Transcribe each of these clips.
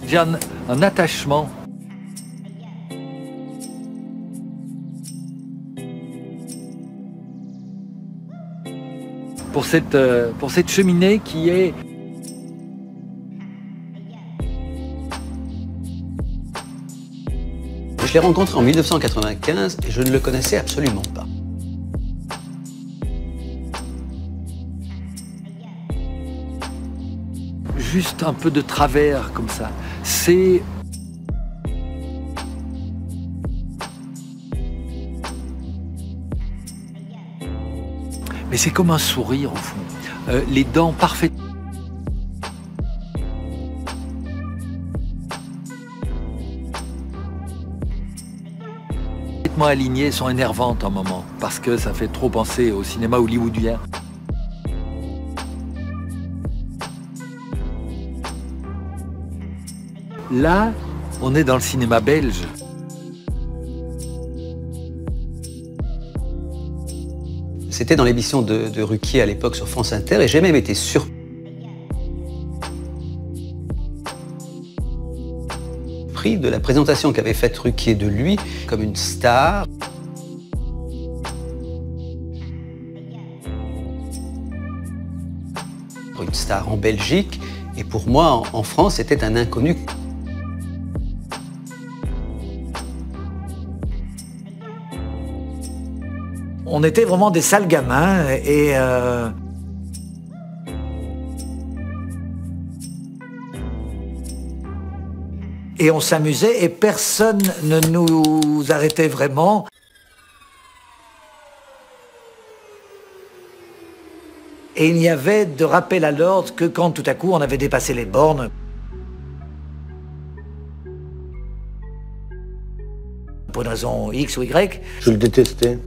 J'ai un attachement pour cette cheminée qui est... Je l'ai rencontré en 1995 et je ne le connaissais absolument pas. Juste un peu de travers comme ça. C'est... Mais c'est comme un sourire au fond. Les dents parfaites. Alignées sont énervantes un moment parce que ça fait trop penser au cinéma hollywoodien. Là, on est dans le cinéma belge. C'était dans l'émission de Ruquier à l'époque sur France Inter et j'ai même été surpris de la présentation qu'avait faite Ruquier de lui comme une star. Une star en Belgique et pour moi en France c'était un inconnu. On était vraiment des sales gamins et on s'amusait et personne ne nous arrêtait vraiment. Et il n'y avait de rappel à l'ordre que quand tout à coup on avait dépassé les bornes. Pour une raison X ou Y. Je le détestais.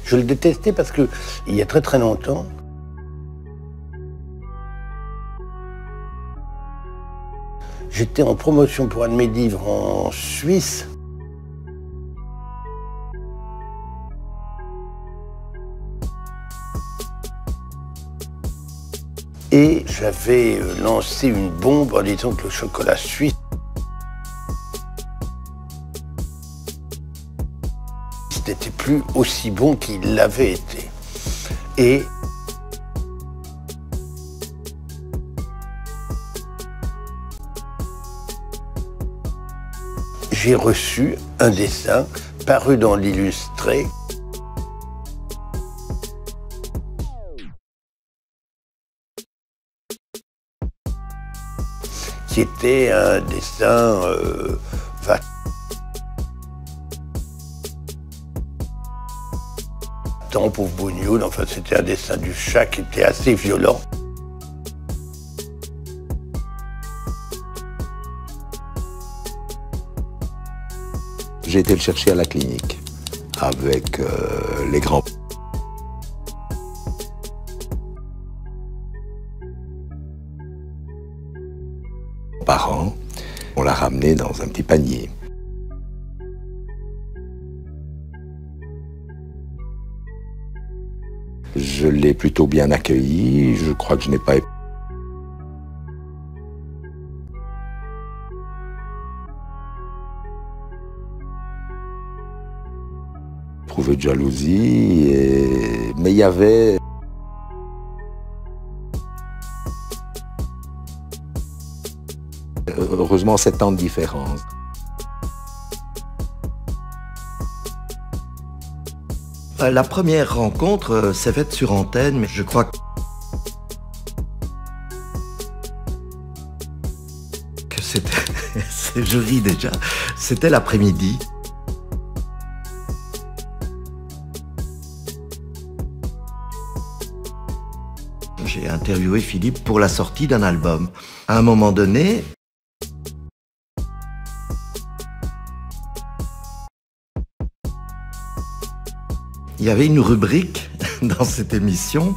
Je le détestais parce que il y a très très longtemps, j'étais en promotion pour un de mes livres en Suisse. Et j'avais lancé une bombe en disant que le chocolat suisse n'était plus aussi bon qu'il l'avait été. Et j'ai reçu un dessin paru dans l'Illustré qui était un dessin va-t'en pauvre bougnoule, enfin c'était un dessin du chat qui était assez violent. J'ai été le chercher à la clinique avec les grands. Parents, on l'a ramené dans un petit panier. Je l'ai plutôt bien accueilli, je crois que je n'ai pas... éprouvé de jalousie, mais il y avait... heureusement 7 ans de différence. La première rencontre s'est faite sur antenne, mais je crois que c'était... je ris déjà. C'était l'après-midi. J'ai interviewé Philippe pour la sortie d'un album. À un moment donné, il y avait une rubrique dans cette émission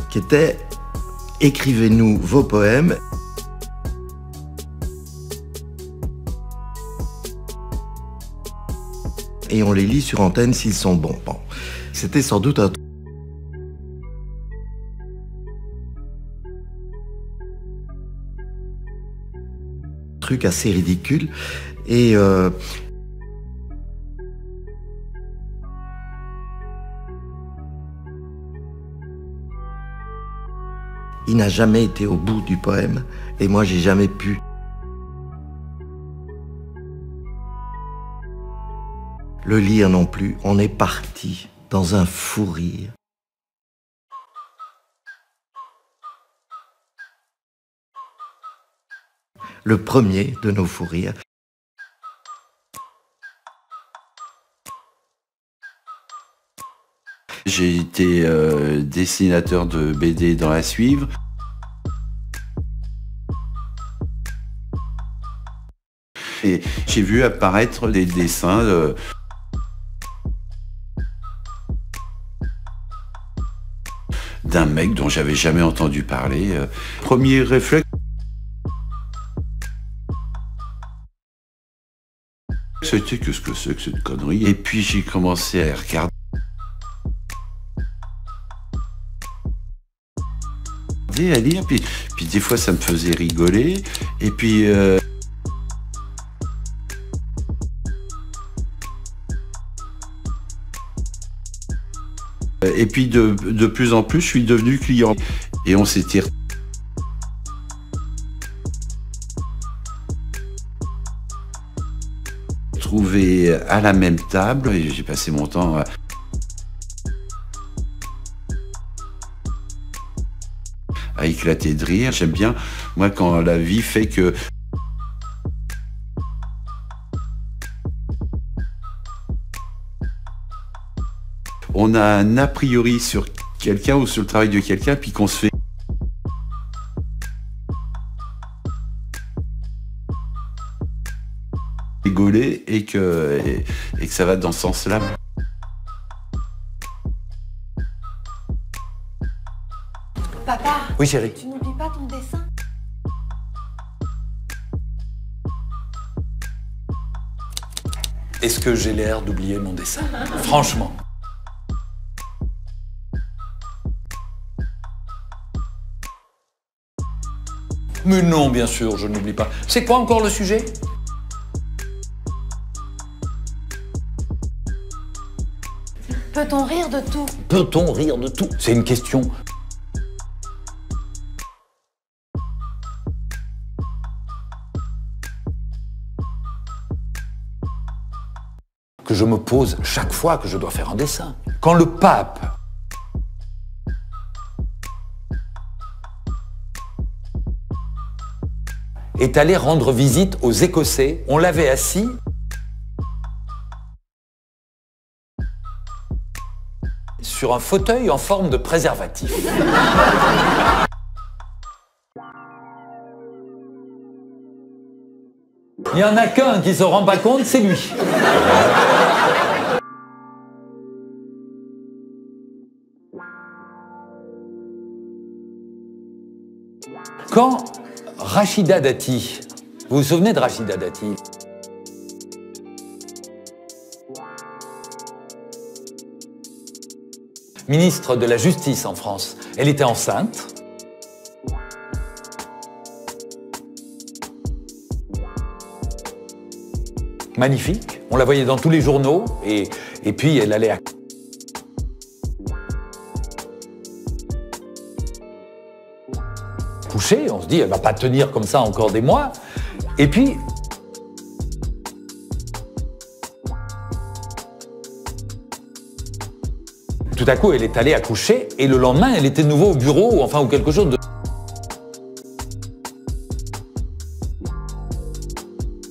qui était « Écrivez-nous vos poèmes ». et on les lit sur antenne s'ils sont bons. Bon. C'était sans doute un truc assez ridicule et il n'a jamais été au bout du poème et moi j'ai jamais pu. Le lire non plus, on est parti dans un fou rire. Le premier de nos fous rires. J'ai été dessinateur de BD dans La Suivre. Et j'ai vu apparaître des dessins d'un mec dont j'avais jamais entendu parler. Premier réflexe, c'était qu'est-ce que c'est que cette connerie? Et puis j'ai commencé à regarder, à lire, puis des fois ça me faisait rigoler, et puis de plus en plus je suis devenu client, et on s'était retrouvé à la même table, et j'ai passé mon temps à éclater de rire. J'aime bien, moi, quand la vie fait que on a un a priori sur quelqu'un ou sur le travail de quelqu'un, puis qu'on se fait rigoler et que ça va dans ce sens-là. Papa. Oui, chérie. Tu n'oublies pas ton dessin? Est-ce que j'ai l'air d'oublier mon dessin? Franchement. Mais non, bien sûr, je n'oublie pas. C'est quoi encore le sujet? Peut-on rire de tout? Peut-on rire de tout? C'est une question que je me pose chaque fois que je dois faire un dessin. Quand le pape est allé rendre visite aux Écossais, on l'avait assis sur un fauteuil en forme de préservatif. Il n'y en a qu'un qui se rend pas compte, c'est lui. Quand Rachida Dati, vous vous souvenez de Rachida Dati? Ministre de la Justice en France, elle était enceinte. Magnifique, on la voyait dans tous les journaux, et puis elle allait accoucher, on se dit elle va pas tenir comme ça encore des mois, et puis tout à coup elle est allée accoucher, et le lendemain elle était de nouveau au bureau, enfin ou quelque chose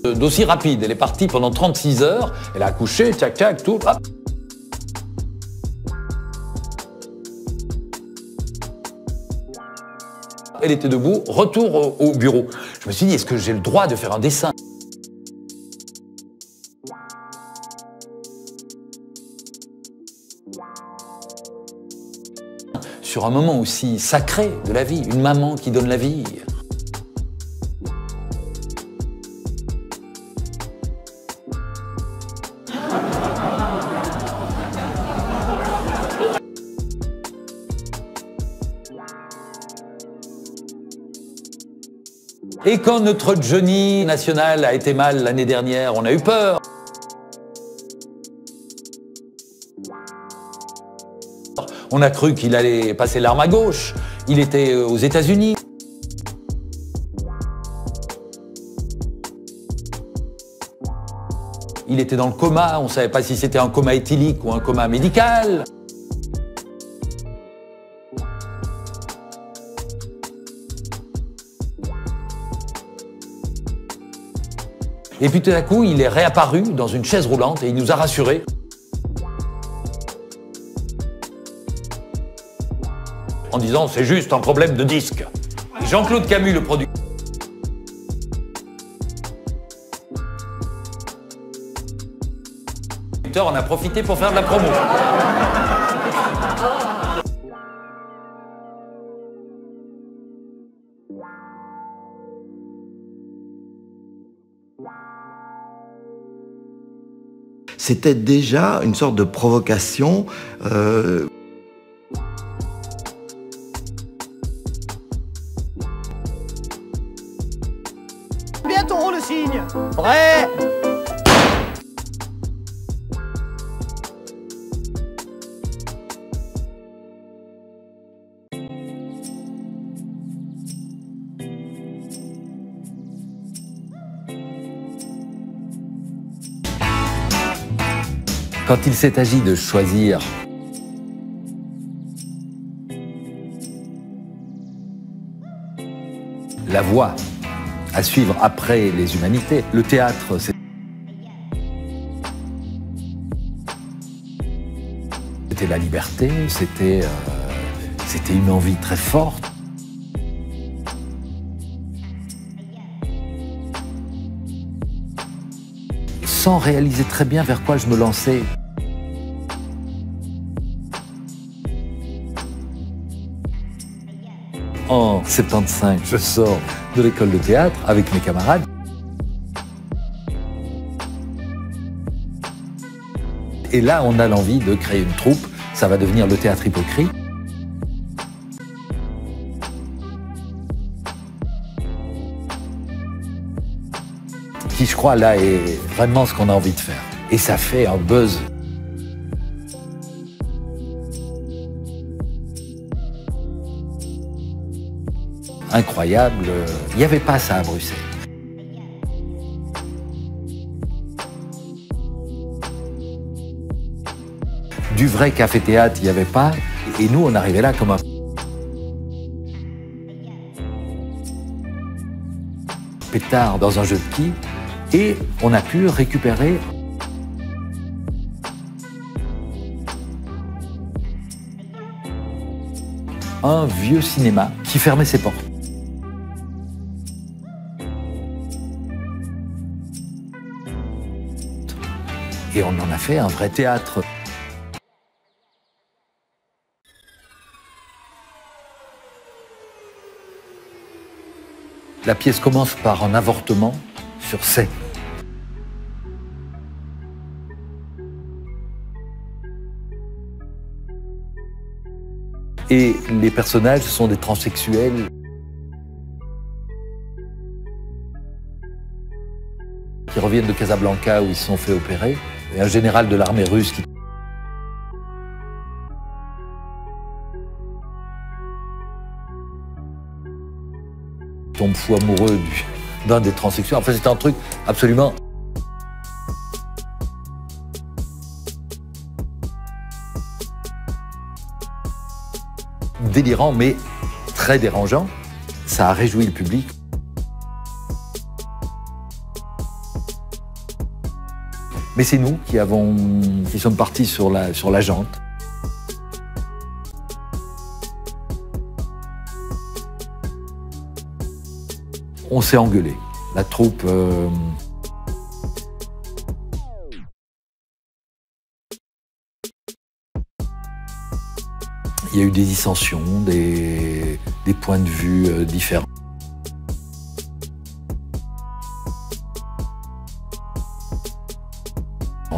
d'aussi rapide. Elle est partie pendant 36 heures, elle a accouché, tchac tchac, tout, hop. Elle était debout, retour au bureau. Je me suis dit, est-ce que j'ai le droit de faire un dessin? Sur un moment aussi sacré de la vie, une maman qui donne la vie. Et quand notre Johnny national a été mal l'année dernière, on a eu peur. On a cru qu'il allait passer l'arme à gauche. Il était aux États-Unis. Il était dans le coma, on ne savait pas si c'était un coma éthylique ou un coma médical. Et puis tout à coup, il est réapparu dans une chaise roulante et il nous a rassurés. En disant, c'est juste un problème de disque. Jean-Claude Camus, le producteur, en a profité pour faire de la promo. C'était déjà une sorte de provocation. Bientôt on le signe. Prêt ? Quand il s'est agi de choisir la voie à suivre après les humanités, le théâtre, c'était la liberté, c'était une envie très forte. Sans réaliser très bien vers quoi je me lançais. En 75, je sors de l'école de théâtre avec mes camarades. Et là, on a l'envie de créer une troupe. Ça va devenir le théâtre Hypocrite. Qui, je crois, là, est vraiment ce qu'on a envie de faire. Et ça fait un buzz. Incroyable. Il n'y avait pas ça à Bruxelles. Du vrai café-théâtre, il n'y avait pas. Et nous, on arrivait là comme un pétard dans un jeu de quilles. Et on a pu récupérer un vieux cinéma qui fermait ses portes. Et on en a fait un vrai théâtre. La pièce commence par un avortement sur scène. Et les personnages sont des transsexuels qui reviennent de Casablanca où ils se sont fait opérer. Et un général de l'armée russe qui tombe fou amoureux d'un des transsexuels. Enfin, c'est un truc absolument délirant, mais très dérangeant. Ça a réjoui le public. Mais c'est nous qui sommes partis sur la jante. On s'est engueulé. La troupe... Il y a eu des dissensions, des points de vue différents.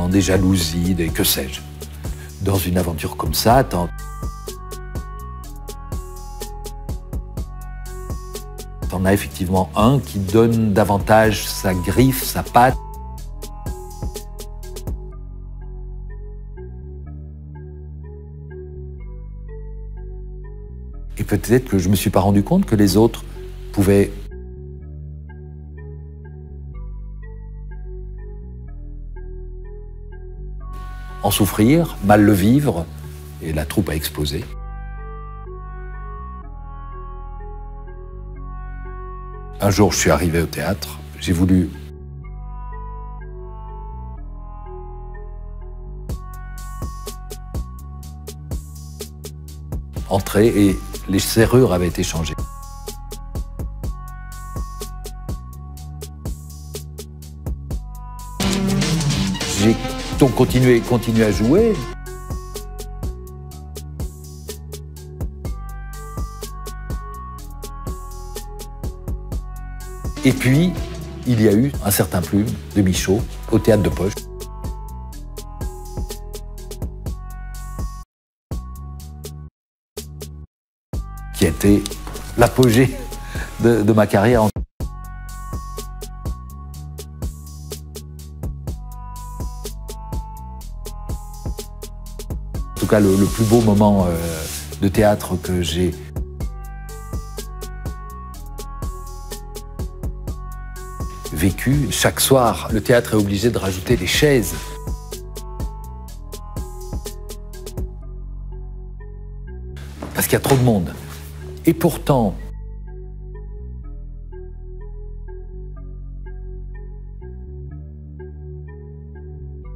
Des jalousies, des que sais-je. Dans une aventure comme ça, en a effectivement un qui donne davantage sa griffe, sa patte. Et peut-être que je ne me suis pas rendu compte que les autres pouvaient en souffrir, mal le vivre, et la troupe a explosé. Un jour, je suis arrivé au théâtre, j'ai voulu entrer et les serrures avaient été changées. J'ai donc continué à jouer. Et puis, il y a eu un certain Plume de Michaud au Théâtre de Poche. Qui a été l'apogée de ma carrière. En tout cas, le plus beau moment de théâtre que j'ai vécu. Chaque soir, le théâtre est obligé de rajouter des chaises. Parce qu'il y a trop de monde. Et pourtant,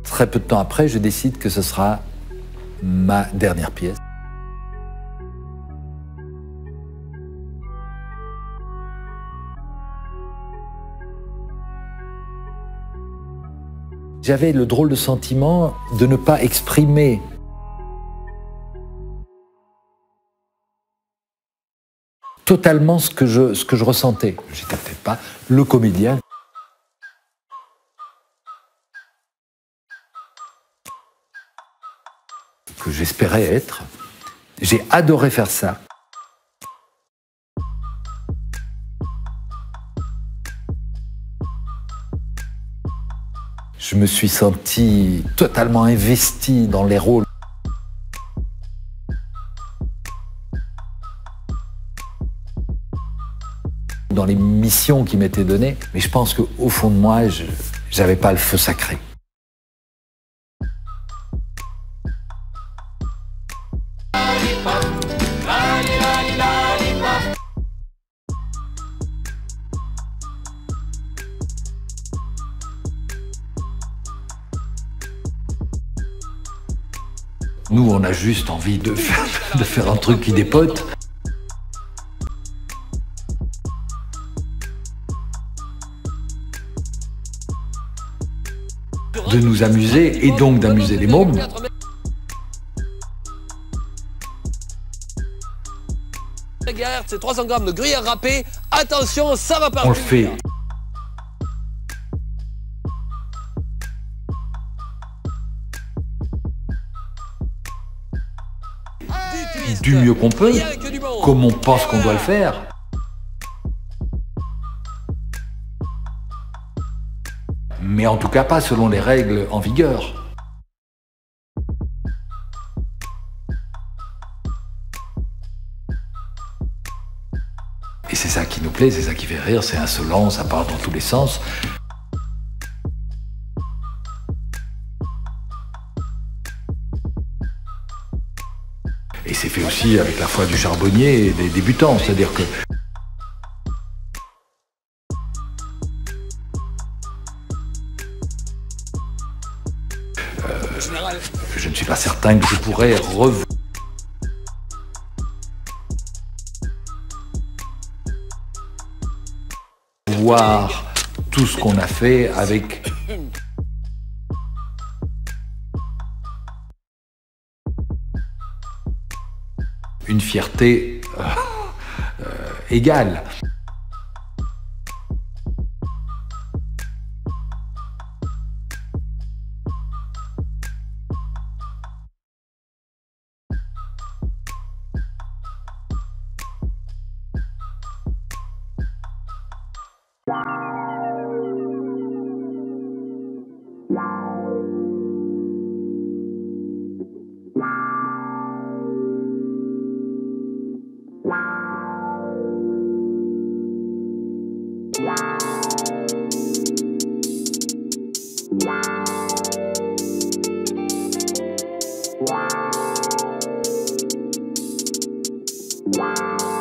très peu de temps après, je décide que ce sera ma dernière pièce. J'avais le drôle de sentiment de ne pas exprimer totalement ce que je ressentais. J'étais peut-être pas le comédien que j'espérais être. J'ai adoré faire ça. Je me suis senti totalement investi dans les rôles. Dans les missions qui m'étaient données, mais je pense qu'au fond de moi, je n'avais pas le feu sacré. Nous, on a juste envie de faire un truc qui dépote. De nous amuser et donc d'amuser les mômes. C'est 300 grammes de gruyère râpée. Attention, ça va partir. On le fait. Du mieux qu'on peut, comme on pense qu'on doit le faire. Mais en tout cas pas selon les règles en vigueur. Et c'est ça qui nous plaît, c'est ça qui fait rire, c'est insolent, ça part dans tous les sens. Et c'est fait aussi avec la foi du charbonnier et des débutants, c'est-à-dire que je ne suis pas certain que je pourrais revoir tout ce qu'on a fait avec une fierté égale. Wow.